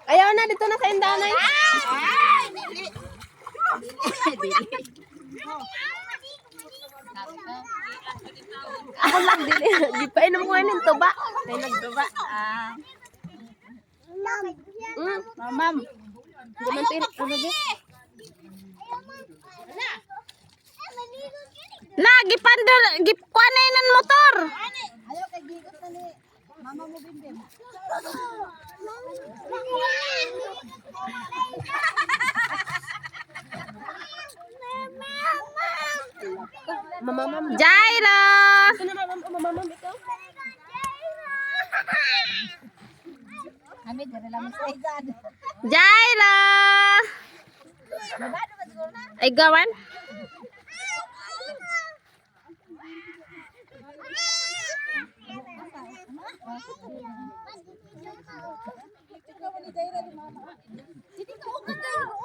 Ayaw na, dito na sa indanay. Ako lang dili. Di pa inom ko ng tuba. May nagduba. Ma'am. Di man tin ano di? Na gipandol gikuanay nan motor. Ayaw kay gigot na ni mama mo bimbim. Mama. Jaira! Mama ikaw. Kami dere lang sa igad. Jaira! Babado ba siguro na? Ay gawan? Ikaw ni Jaira di mama.